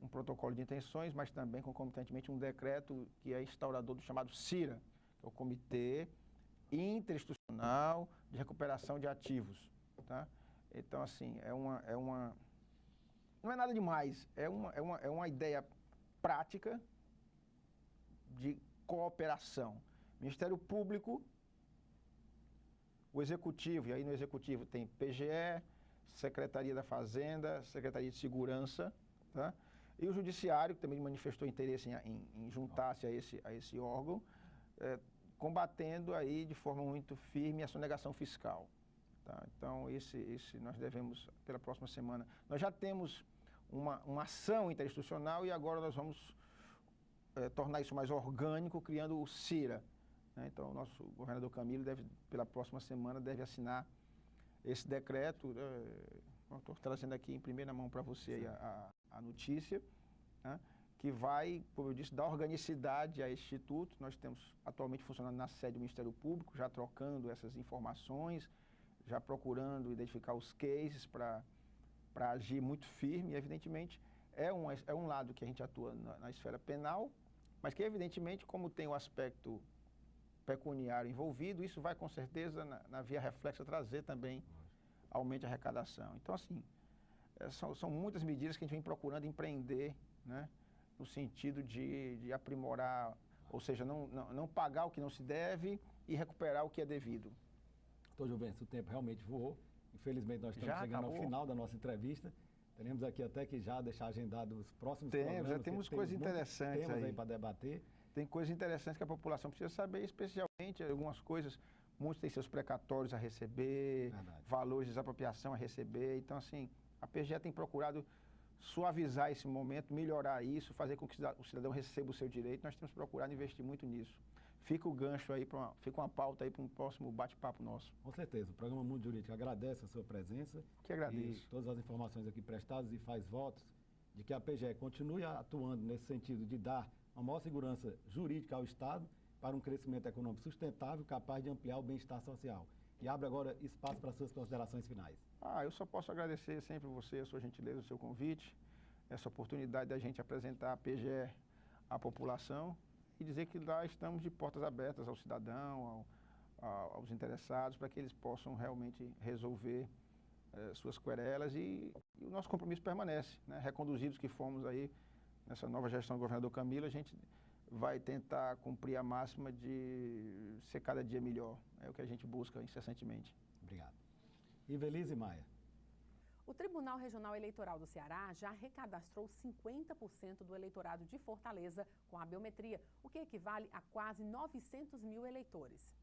um protocolo de intenções, mas também concomitantemente um decreto que é instaurador do chamado CIRA, que é o Comitê Interinstitucional de Recuperação de Ativos. Tá? Então, assim, não é nada demais, é uma ideia prática de cooperação. Ministério Público, o Executivo, e aí no Executivo tem PGE, Secretaria da Fazenda, Secretaria de Segurança, tá? E o Judiciário, que também manifestou interesse em juntar-se a esse órgão, combatendo aí de forma muito firme a sonegação fiscal. Tá? Então, esse nós devemos, pela próxima semana. Nós já temos uma ação interinstitucional e agora nós vamos tornar isso mais orgânico, criando o CIRA. Né? Então, o nosso governador Camilo, pela próxima semana, deve assinar esse decreto. Estou trazendo aqui em primeira mão para você aí a notícia, né? Que vai, como eu disse, dar organicidade a esse instituto. Nós temos atualmente funcionando na sede do Ministério Público, já trocando essas informações, já procurando identificar os cases para agir muito firme. E, evidentemente, é um lado que a gente atua na esfera penal, mas que, evidentemente, como tem o aspecto pecuniário envolvido, isso vai, com certeza, na via reflexa, trazer também aumento de arrecadação. Então, assim, são muitas medidas que a gente vem procurando empreender, né, no sentido de aprimorar, ou seja, não pagar o que não se deve e recuperar o que é devido. Doutor Juvencio, o tempo realmente voou. Infelizmente, nós estamos chegando ao final da nossa entrevista. Teremos aqui até que já deixar agendado os próximos programas. Já temos coisas interessantes aí para debater. Tem coisas interessantes que a população precisa saber, especialmente algumas coisas. Muitos têm seus precatórios a receber, valores de desapropriação a receber. Então, assim, a PGE tem procurado suavizar esse momento, melhorar isso, fazer com que o cidadão receba o seu direito. Nós temos procurado investir muito nisso. Fica o gancho aí, fica uma pauta aí para um próximo bate-papo nosso. Com certeza. O programa Mundo Jurídico agradece a sua presença. Que agradeço. E todas as informações aqui prestadas e faz votos de que a PGE continue atuando nesse sentido de dar uma maior segurança jurídica ao Estado para um crescimento econômico sustentável, capaz de ampliar o bem-estar social. E abre agora espaço para suas considerações finais. Eu só posso agradecer sempre você, a sua gentileza, o seu convite, essa oportunidade da gente apresentar a PGE à população e dizer que lá estamos de portas abertas ao cidadão, aos interessados, para que eles possam realmente resolver suas querelas e o nosso compromisso permanece, né? Reconduzidos que fomos aí nessa nova gestão do governador Camilo, a gente vai tentar cumprir a máxima de ser cada dia melhor. É o que a gente busca incessantemente. Obrigado. Ivelise Maia. O Tribunal Regional Eleitoral do Ceará já recadastrou 50% do eleitorado de Fortaleza com a biometria, o que equivale a quase 900 mil eleitores.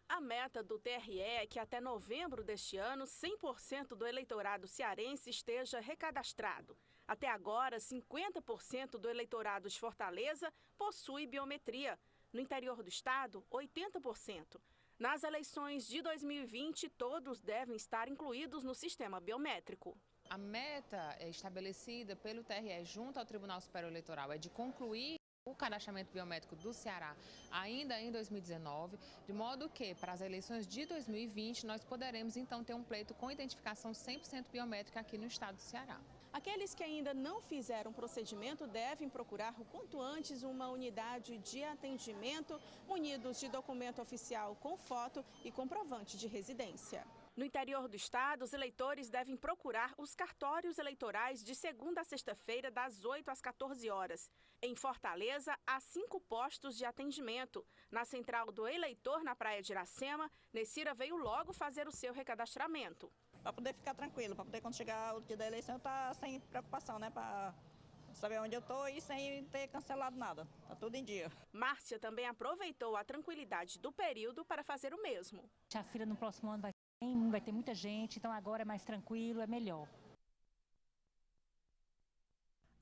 A meta do TRE é que até novembro deste ano, 100% do eleitorado cearense esteja recadastrado. Até agora, 50% do eleitorado de Fortaleza possui biometria. No interior do estado, 80%. Nas eleições de 2020, todos devem estar incluídos no sistema biométrico. A meta estabelecida pelo TRE junto ao Tribunal Superior Eleitoral é de concluir o cadastramento biométrico do Ceará ainda em 2019, de modo que, para as eleições de 2020, nós poderemos então ter um pleito com identificação 100% biométrica aqui no estado do Ceará. Aqueles que ainda não fizeram procedimento devem procurar o quanto antes uma unidade de atendimento munidos de documento oficial com foto e comprovante de residência. No interior do estado, os eleitores devem procurar os cartórios eleitorais de segunda a sexta-feira, das 8 às 14 horas. Em Fortaleza, há 5 postos de atendimento. Na central do eleitor, na Praia de Iracema, Nessira veio logo fazer o seu recadastramento. Para poder ficar tranquilo, para poder quando chegar o dia da eleição, eu estar sem preocupação, né? Para saber onde eu estou e sem ter cancelado nada. Está tudo em dia. Márcia também aproveitou a tranquilidade do período para fazer o mesmo. A fila no próximo ano vai ter muita gente, então agora é mais tranquilo, é melhor.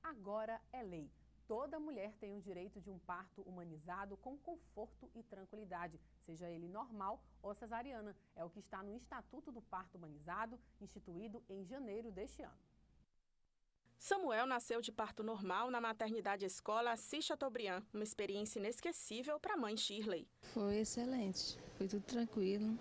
Agora é lei. Toda mulher tem o direito de um parto humanizado com conforto e tranquilidade, seja ele normal ou cesariana. É o que está no Estatuto do Parto Humanizado, instituído em janeiro deste ano. Samuel nasceu de parto normal na maternidade escola Assis Chateaubriand, uma experiência inesquecível para a mãe Shirley. Foi excelente, foi tudo tranquilo.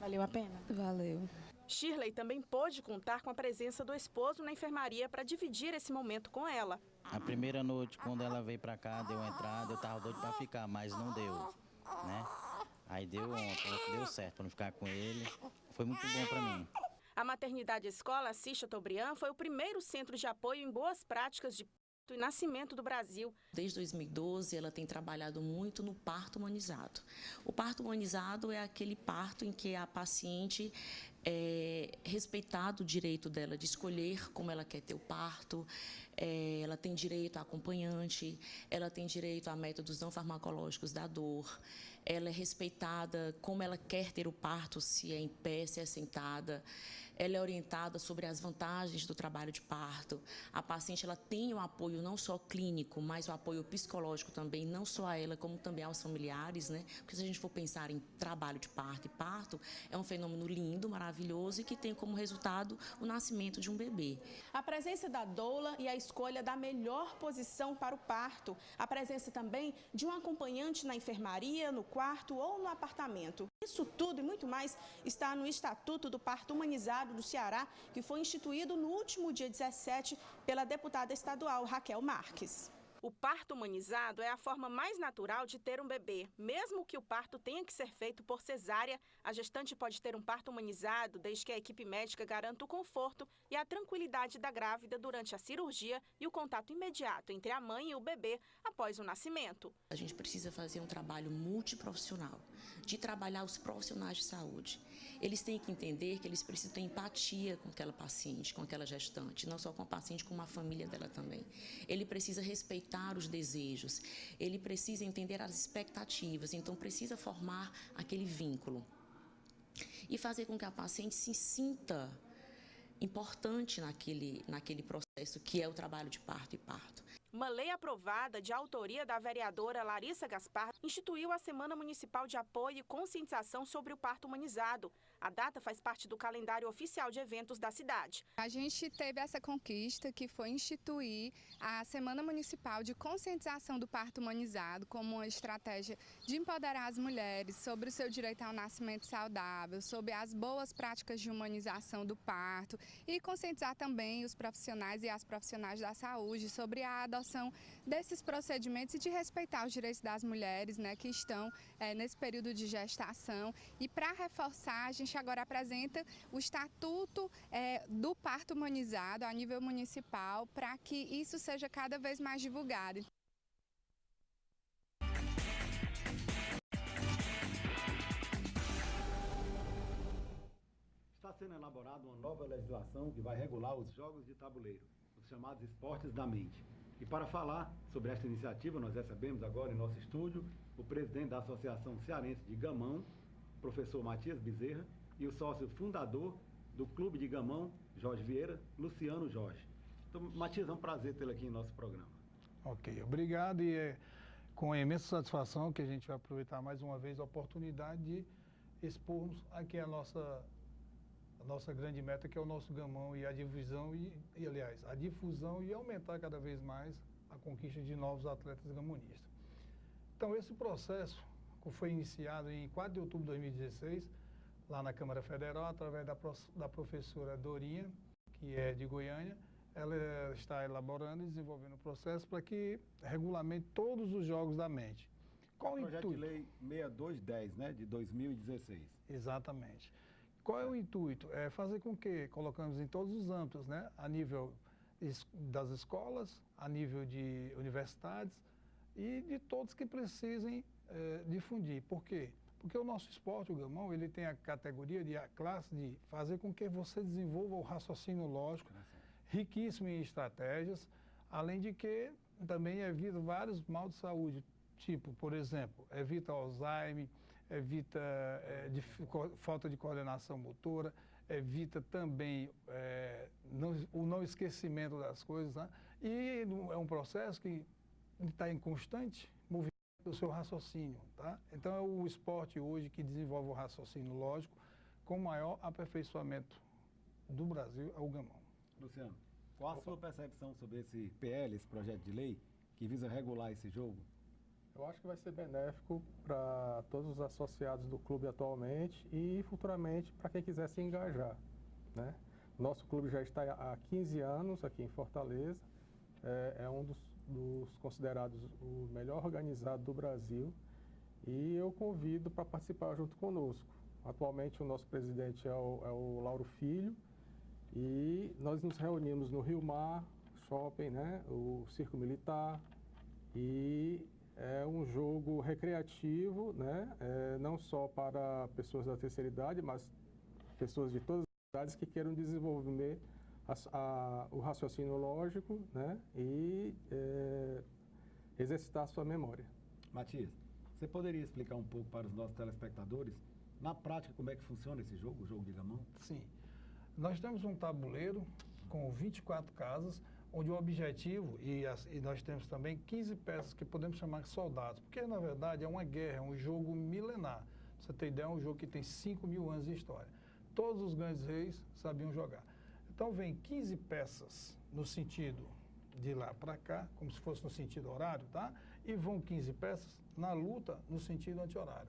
Valeu a pena? Valeu. Shirley também pôde contar com a presença do esposo na enfermaria para dividir esse momento com ela. A primeira noite, quando ela veio para cá, deu a entrada, eu estava doido para ficar, mas não deu, né? Aí deu certo para não ficar com ele, foi muito bom para mim. A maternidade escola Assis Chateaubriand foi o primeiro centro de apoio em boas práticas de parto e nascimento do Brasil. Desde 2012, ela tem trabalhado muito no parto humanizado. O parto humanizado é aquele parto em que a paciente é respeitado o direito dela de escolher como ela quer ter o parto, ela tem direito a acompanhante, ela tem direito a métodos não farmacológicos da dor, ela é respeitada como ela quer ter o parto, se é em pé, se é sentada. Ela é orientada sobre as vantagens do trabalho de parto. A paciente ela tem o apoio não só clínico, mas o apoio psicológico também, não só a ela, como também aos familiares, né? Porque se a gente for pensar em trabalho de parto, e parto é um fenômeno lindo, maravilhoso e que tem como resultado o nascimento de um bebê. A presença da doula e a escolha da melhor posição para o parto. A presença também de um acompanhante na enfermaria, no quarto ou no apartamento. Isso tudo e muito mais está no Estatuto do Parto Humanizado do Ceará, que foi instituído no último dia 17 pela deputada estadual Raquel Marques. O parto humanizado é a forma mais natural de ter um bebê. Mesmo que o parto tenha que ser feito por cesárea, a gestante pode ter um parto humanizado desde que a equipe médica garanta o conforto e a tranquilidade da grávida durante a cirurgia e o contato imediato entre a mãe e o bebê após o nascimento. A gente precisa fazer um trabalho multiprofissional, de trabalhar os profissionais de saúde. Eles têm que entender que eles precisam ter empatia com aquela paciente, com aquela gestante, não só com a paciente, como a família dela também. Ele precisa respeitar os desejos, ele precisa entender as expectativas, então precisa formar aquele vínculo e fazer com que a paciente se sinta importante naquele processo que é o trabalho de parto e parto. Uma lei aprovada de autoria da vereadora Larissa Gaspar instituiu a Semana Municipal de Apoio e Conscientização sobre o Parto Humanizado. A data faz parte do calendário oficial de eventos da cidade. A gente teve essa conquista que foi instituir a Semana Municipal de Conscientização do Parto Humanizado como uma estratégia de empoderar as mulheres sobre o seu direito ao nascimento saudável, sobre as boas práticas de humanização do parto e conscientizar também os profissionais e as profissionais da saúde sobre a adoção desses procedimentos e de respeitar os direitos das mulheres, né, que estão nesse período de gestação. E para reforçar, a gente agora apresenta o Estatuto do Parto Humanizado a nível municipal para que isso seja cada vez mais divulgado. Está sendo elaborada uma nova legislação que vai regular os jogos de tabuleiro, os chamados esportes da mente. E para falar sobre esta iniciativa, nós recebemos agora em nosso estúdio o presidente da Associação Cearense de Gamão, professor Matias Bezerra, e o sócio fundador do Clube de Gamão, Jorge Vieira, Luciano Jorge. Então, Matias, é um prazer tê-lo aqui em nosso programa. Ok, obrigado, e é com imensa satisfação que a gente vai aproveitar mais uma vez a oportunidade de expormos aqui a nossa grande meta, que é o nosso gamão, e a divisão aliás, a difusão e aumentar cada vez mais a conquista de novos atletas gamonistas. Então, esse processo foi iniciado em 4 de outubro de 2016, lá na Câmara Federal, através da professora Dorinha, que é de Goiânia. Ela está elaborando e desenvolvendo o processo para que regulamente todos os jogos da mente. Qual o projeto intuito? de lei 6210, né, de 2016. Exatamente. Qual é o intuito? É fazer com que colocamos em todos os âmbitos, né? A nível das escolas, a nível de universidades e de todos que precisem difundir. Por quê? Porque o nosso esporte, o gamão, ele tem a categoria, a classe de fazer com que você desenvolva o raciocínio lógico, riquíssimo em estratégias, além de que também evita vários mal de saúde, tipo, por exemplo, evita Alzheimer, evita falta de coordenação motora, evita também o não esquecimento das coisas, né? E é um processo que está em constante movimento do seu raciocínio, tá? Então é o esporte hoje que desenvolve o raciocínio lógico com maior aperfeiçoamento do Brasil, é o gamão. Luciano, qual a sua percepção sobre esse PL, esse projeto de lei, que visa regular esse jogo? Eu acho que vai ser benéfico para todos os associados do clube atualmente e futuramente para quem quiser se engajar, né? Nosso clube já está há 15 anos aqui em Fortaleza, é um dos considerados o melhor organizado do Brasil e eu convido para participar junto conosco. Atualmente o nosso presidente é o Lauro Filho e nós nos reunimos no Rio Mar Shopping, né? O Circo Militar, e é um jogo recreativo, né? Não só para pessoas da terceira idade, mas pessoas de todas as idades que queiram desenvolver o raciocínio lógico, né? E exercitar a sua memória. Matias, você poderia explicar um pouco para os nossos telespectadores, na prática, como é que funciona esse jogo, o jogo de gamão? Sim. Nós temos um tabuleiro com 24 casas, onde o objetivo, e nós temos também 15 peças que podemos chamar de soldados, porque na verdade é uma guerra, é um jogo milenar. Pra você ter ideia, é um jogo que tem 5.000 anos de história. Todos os grandes reis sabiam jogar. Então vem 15 peças no sentido de lá para cá, como se fosse no sentido horário, tá? E vão 15 peças na luta no sentido anti-horário.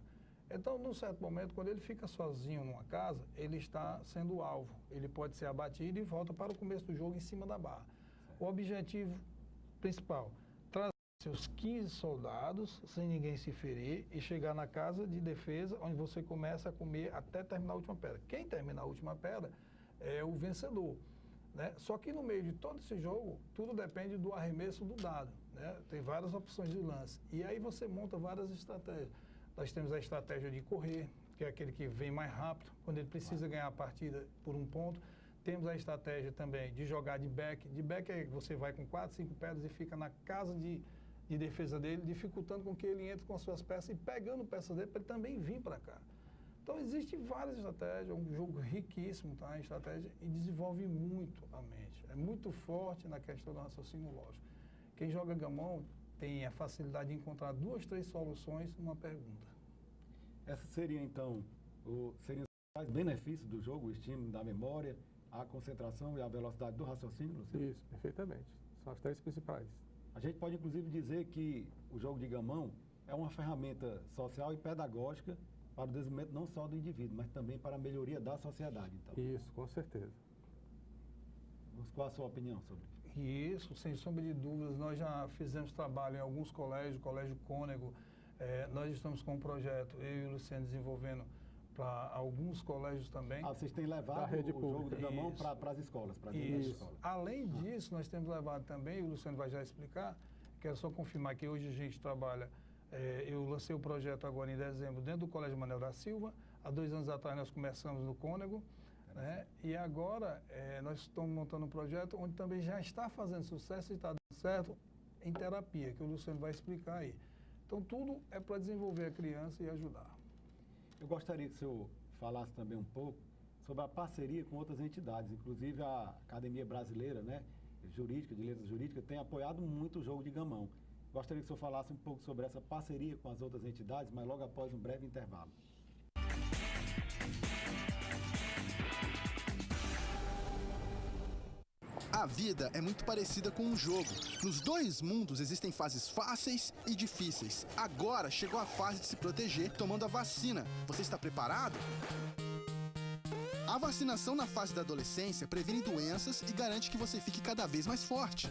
Então, num certo momento, quando ele fica sozinho numa casa, ele está sendo alvo. Ele pode ser abatido e volta para o começo do jogo em cima da barra. O objetivo principal, trazer seus 15 soldados, sem ninguém se ferir, e chegar na casa de defesa, onde você começa a comer até terminar a última pedra. Quem terminar a última pedra é o vencedor, né? Só que no meio de todo esse jogo, tudo depende do arremesso do dado, né? Tem várias opções de lance. E aí você monta várias estratégias. Nós temos a estratégia de correr, que é aquele que vem mais rápido, quando ele precisa ganhar a partida por um ponto. Temos a estratégia também de jogar de back. De back é que você vai com 4, 5 pedras e fica na casa de defesa dele, dificultando com que ele entre com as suas peças e pegando peças dele para ele também vir para cá. Então, existem várias estratégias, é um jogo riquíssimo, tá? A estratégia, e desenvolve muito a mente. É muito forte na questão do raciocínio lógico. Quem joga gamão tem a facilidade de encontrar 2, 3 soluções numa pergunta. Essa seria, então, seriam os benefícios do jogo, o estímulo da memória, a concentração e a velocidade do raciocínio, Luciano? Isso, perfeitamente. São as 3 principais. A gente pode, inclusive, dizer que o jogo de gamão é uma ferramenta social e pedagógica para o desenvolvimento não só do indivíduo, mas também para a melhoria da sociedade, então. Isso, com certeza. Qual a sua opinião sobre isso? Isso, sem sombra de dúvidas. Nós já fizemos trabalho em alguns colégios, Colégio Cônego. Nós estamos com um projeto, eu e o Luciano, desenvolvendo para alguns colégios também. Vocês têm levado o jogo de gamão para as escolas, para dentro das escolas. Além disso, nós temos levado também, o Luciano vai já explicar, quero só confirmar que hoje a gente trabalha, eu lancei o projeto agora em dezembro dentro do Colégio Manuel da Silva, há 2 anos atrás nós começamos no Cônego, né? E agora nós estamos montando um projeto onde também já está fazendo sucesso e está dando certo em terapia, que o Luciano vai explicar aí. Então tudo é para desenvolver a criança e ajudar. Eu gostaria que o senhor falasse também um pouco sobre a parceria com outras entidades, inclusive a Academia Brasileira, né, Jurídica, de Letras Jurídicas, tem apoiado muito o jogo de gamão. Gostaria que o senhor falasse um pouco sobre essa parceria com as outras entidades, mas logo após um breve intervalo. A vida é muito parecida com um jogo. Nos 2 mundos existem fases fáceis e difíceis. Agora chegou a fase de se proteger tomando a vacina. Você está preparado? A vacinação na fase da adolescência previne doenças e garante que você fique cada vez mais forte.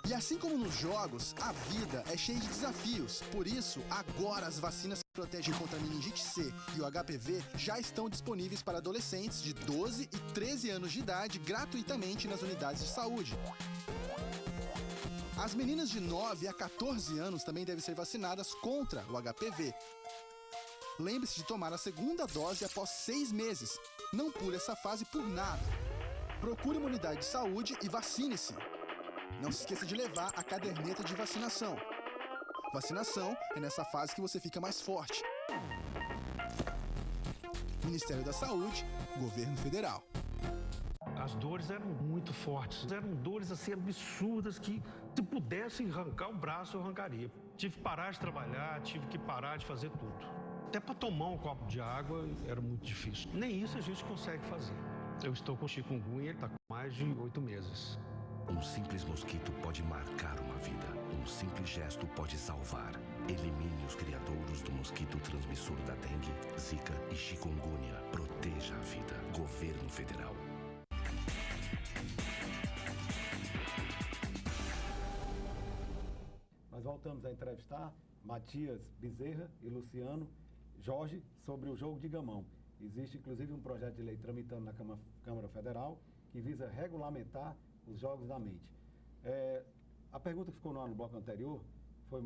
E assim como nos jogos, a vida é cheia de desafios. Por isso, agora as vacinas que protegem contra a meningite C e o HPV já estão disponíveis para adolescentes de 12 e 13 anos de idade gratuitamente nas unidades de saúde. As meninas de 9 a 14 anos também devem ser vacinadas contra o HPV. Lembre-se de tomar a segunda dose após 6 meses. Não pule essa fase por nada. Procure uma unidade de saúde e vacine-se. Não se esqueça de levar a caderneta de vacinação. Vacinação é nessa fase que você fica mais forte. Ministério da Saúde, Governo Federal. As dores eram muito fortes, eram dores assim absurdas que se pudesse arrancar o braço eu arrancaria. Tive que parar de trabalhar, tive que parar de fazer tudo. Até para tomar um copo de água era muito difícil. Nem isso a gente consegue fazer. Eu estou com chikungunya, ele está com mais de 8 meses. Um simples mosquito pode marcar uma vida. Um simples gesto pode salvar. Elimine os criadouros do mosquito transmissor da dengue, zika e chikungunya. Proteja a vida. Governo Federal. Nós voltamos a entrevistar Matias Bezerra e Luciano Jorge sobre o jogo de gamão. Existe inclusive um projeto de lei tramitando na Câmara Federal que visa regulamentar os jogos da mente. A pergunta que ficou no ar no bloco anterior foi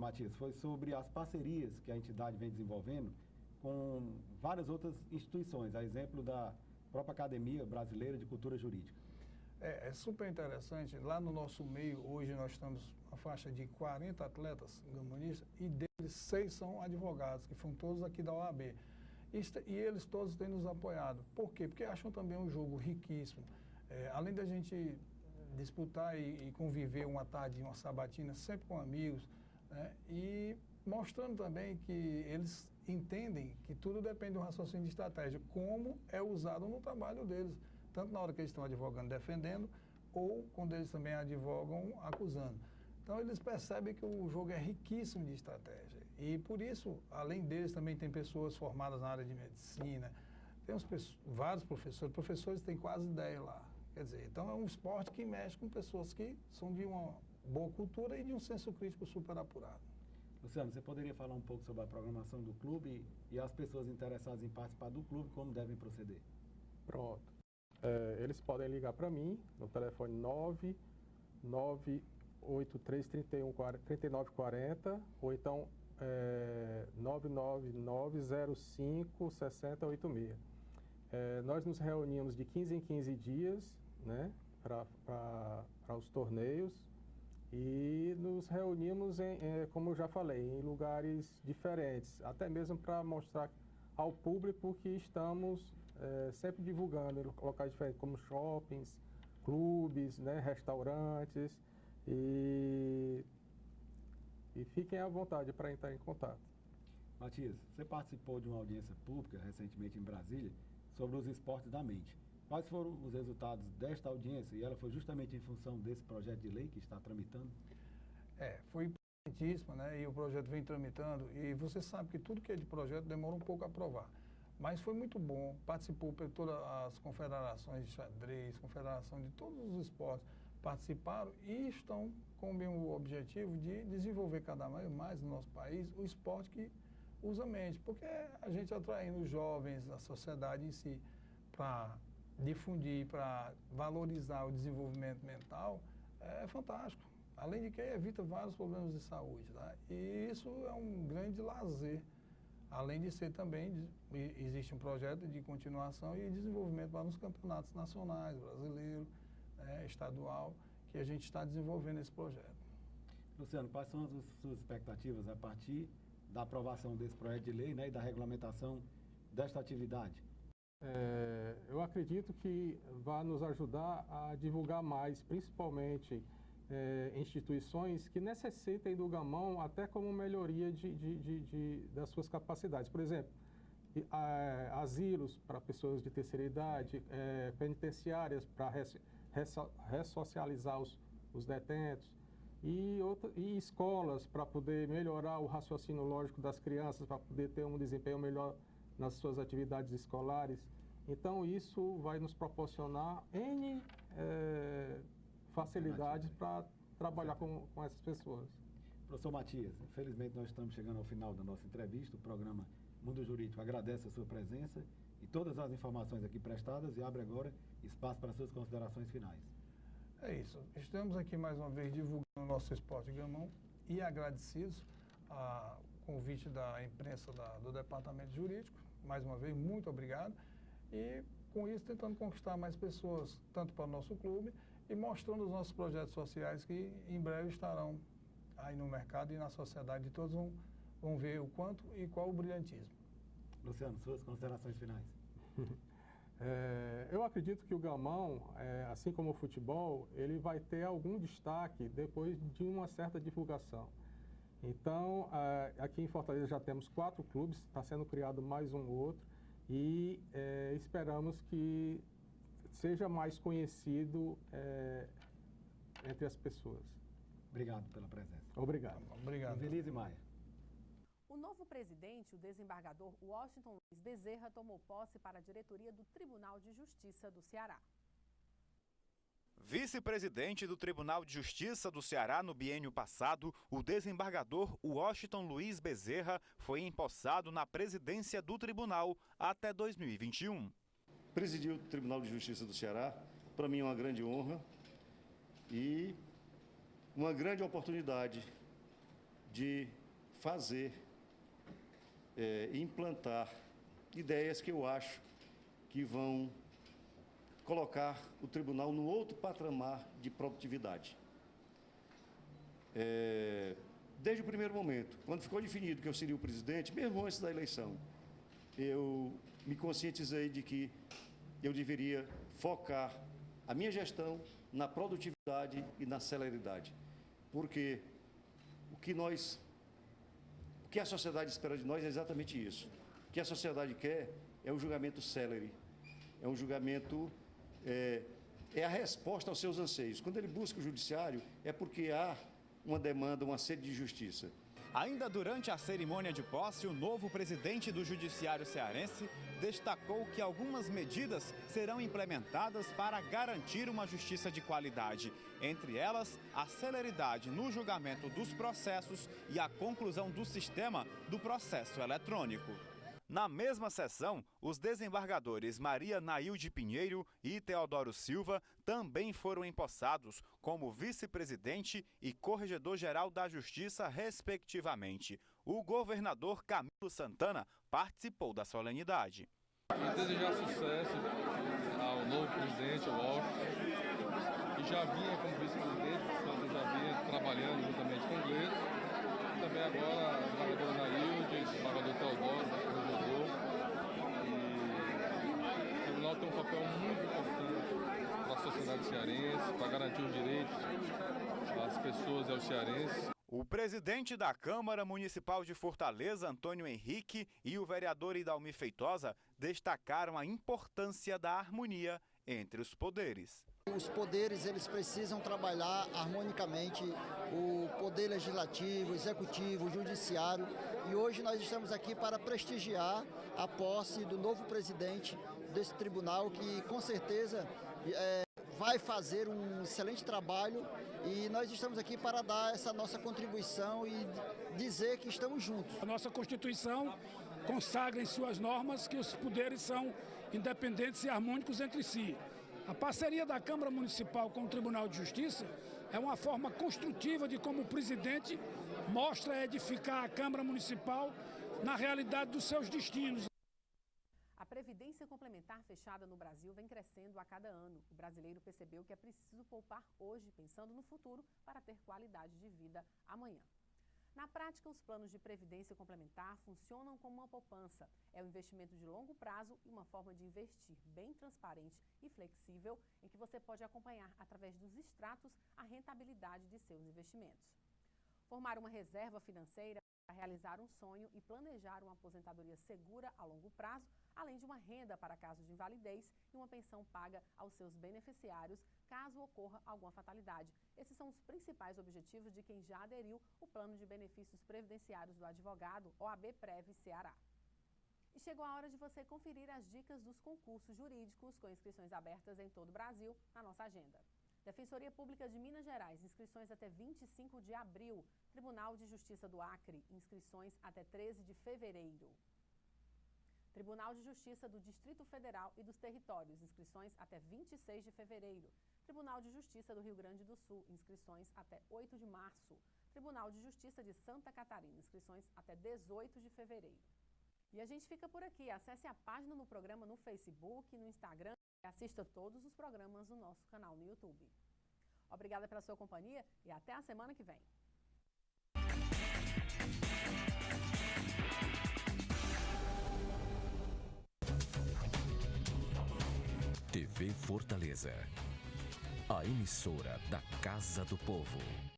sobre as parcerias que a entidade vem desenvolvendo com várias outras instituições, a exemplo da própria Academia Brasileira de Cultura Jurídica. É super interessante. Lá no nosso meio, hoje nós estamos a faixa de 40 atletas gamonistas e deles 6 são advogados, que foram todos aqui da OAB. E eles todos têm nos apoiado. Por quê? Porque acham também um jogo riquíssimo. Além da gente disputar e conviver uma tarde, uma sabatina, sempre com amigos, né? E mostrando também que eles entendem que tudo depende do raciocínio de estratégia, como é usado no trabalho deles, tanto na hora que eles estão advogando, defendendo, ou quando eles também advogam, acusando. Então, eles percebem que o jogo é riquíssimo de estratégia. E, por isso, além deles, também tem pessoas formadas na área de medicina, tem vários professores têm quase 10 lá. Quer dizer, então é um esporte que mexe com pessoas que são de uma boa cultura e de um senso crítico super apurado. Luciano, você poderia falar um pouco sobre a programação do clube e as pessoas interessadas em participar do clube, como devem proceder? Pronto. Eles podem ligar para mim no telefone 983313940 ou então 999056086. Nós nos reunimos de 15 em 15 dias, né, para os torneios e nos reunimos, como eu já falei, em lugares diferentes, até mesmo para mostrar ao público que estamos sempre divulgando em locais diferentes, como shoppings, clubes, né, restaurantes, e fiquem à vontade para entrar em contato. Matias, você participou de uma audiência pública recentemente em Brasília sobre os esportes da mente. Quais foram os resultados desta audiência? E ela foi justamente em função desse projeto de lei que está tramitando? Foi importantíssimo, né? E o projeto vem tramitando. E você sabe que tudo que é de projeto demora um pouco a aprovar. Mas foi muito bom, participou por todas as confederações de xadrez, confederação de todos os esportes, participaram e estão com o mesmo objetivo de desenvolver cada vez mais no nosso país o esporte que usa a mente, porque a gente atraindo os jovens, a sociedade em si, para difundir, para valorizar o desenvolvimento mental, é fantástico. Além de que evita vários problemas de saúde, tá? E isso é um grande lazer. Além de ser também, existe um projeto de continuação e desenvolvimento para os campeonatos nacionais, brasileiro, estadual, que a gente está desenvolvendo esse projeto. Luciano, quais são as suas expectativas a partir da aprovação desse projeto de lei, né, e da regulamentação desta atividade? Eu acredito que vai nos ajudar a divulgar mais, principalmente instituições que necessitem do gamão até como melhoria das suas capacidades. Por exemplo, asilos para pessoas de terceira idade, penitenciárias para ressocializar os detentos e escolas para poder melhorar o raciocínio lógico das crianças, para poder ter um desempenho melhor nas suas atividades escolares. Então, isso vai nos proporcionar N facilidades para trabalhar com essas pessoas. Professor Matias, infelizmente nós estamos chegando ao final da nossa entrevista. O programa Mundo Jurídico agradece a sua presença e todas as informações aqui prestadas e abre agora espaço para suas considerações finais. É isso. Estamos aqui mais uma vez divulgando o nosso esporte gamão e agradecidos ao convite da imprensa do Departamento Jurídico. Mais uma vez, muito obrigado. E com isso tentando conquistar mais pessoas, tanto para o nosso clube e mostrando os nossos projetos sociais que em breve estarão aí no mercado e na sociedade. E todos vão ver o quanto e qual o brilhantismo. Luciano, suas considerações finais. Eu acredito que o gamão, assim como o futebol, ele vai ter algum destaque depois de uma certa divulgação. Então, aqui em Fortaleza já temos 4 clubes, está sendo criado mais um outro e esperamos que seja mais conhecido entre as pessoas. Obrigado pela presença. Obrigado. Obrigado. Denise Maia. O novo presidente, o desembargador Washington Luiz Bezerra, tomou posse para a diretoria do Tribunal de Justiça do Ceará. Vice-presidente do Tribunal de Justiça do Ceará no biênio passado, o desembargador Washington Luiz Bezerra foi empossado na presidência do tribunal até 2021. Presidir o Tribunal de Justiça do Ceará, para mim é uma grande honra e uma grande oportunidade de fazer, implantar ideias que eu acho que vão colocar o tribunal num outro patamar de produtividade. Desde o primeiro momento, quando ficou definido que eu seria o presidente, mesmo antes da eleição, eu me conscientizei de que eu deveria focar a minha gestão na produtividade e na celeridade. Porque o que a sociedade espera de nós é exatamente isso. O que a sociedade quer é um julgamento célere, é um julgamento, é a resposta aos seus anseios. Quando ele busca o judiciário, é porque há uma demanda, uma sede de justiça. Ainda durante a cerimônia de posse, o novo presidente do Judiciário Cearense destacou que algumas medidas serão implementadas para garantir uma justiça de qualidade. Entre elas, a celeridade no julgamento dos processos e a conclusão do sistema do processo eletrônico. Na mesma sessão, os desembargadores Maria Nailde Pinheiro e Teodoro Silva também foram empossados como vice-presidente e corregedor-geral da Justiça, respectivamente. O governador Camilo Santana participou da solenidade. E desejar sucesso ao novo presidente, ao Washington, que já vinha como vice-presidente, portanto já vinha trabalhando juntamente com o Gleito, e também agora a desembargadora Nailde, o desembargador Teodoro, o tribunal tem um papel muito importante para a sociedade cearense, para garantir os direitos das pessoas e aos cearenses. O presidente da Câmara Municipal de Fortaleza, Antônio Henrique, e o vereador Idalmi Feitosa destacaram a importância da harmonia entre os poderes. Os poderes, eles precisam trabalhar harmonicamente, o poder legislativo, executivo, judiciário, e hoje nós estamos aqui para prestigiar a posse do novo presidente desse tribunal, que com certeza vai fazer um excelente trabalho, e nós estamos aqui para dar essa nossa contribuição e dizer que estamos juntos. A nossa Constituição consagra em suas normas que os poderes são independentes e harmônicos entre si. A parceria da Câmara Municipal com o Tribunal de Justiça é uma forma construtiva de como o presidente mostra edificar a Câmara Municipal na realidade dos seus destinos. A previdência complementar fechada no Brasil vem crescendo a cada ano. O brasileiro percebeu que é preciso poupar hoje, pensando no futuro, para ter qualidade de vida amanhã. Na prática, os planos de previdência complementar funcionam como uma poupança. É um investimento de longo prazo e uma forma de investir bem transparente e flexível, em que você pode acompanhar, através dos extratos, a rentabilidade de seus investimentos. Formar uma reserva financeira para realizar um sonho e planejar uma aposentadoria segura a longo prazo, além de uma renda para casos de invalidez e uma pensão paga aos seus beneficiários caso ocorra alguma fatalidade. Esses são os principais objetivos de quem já aderiu ao Plano de Benefícios Previdenciários do Advogado, OAB-Prev Ceará. E chegou a hora de você conferir as dicas dos concursos jurídicos com inscrições abertas em todo o Brasil na nossa agenda. Defensoria Pública de Minas Gerais, inscrições até 25 de abril. Tribunal de Justiça do Acre, inscrições até 13 de fevereiro. Tribunal de Justiça do Distrito Federal e dos Territórios, inscrições até 26 de fevereiro. Tribunal de Justiça do Rio Grande do Sul, inscrições até 8 de março. Tribunal de Justiça de Santa Catarina, inscrições até 18 de fevereiro. E a gente fica por aqui. Acesse a página do programa no Facebook, no Instagram e assista todos os programas no nosso canal no YouTube. Obrigada pela sua companhia e até a semana que vem. TV Fortaleza, a emissora da Casa do Povo.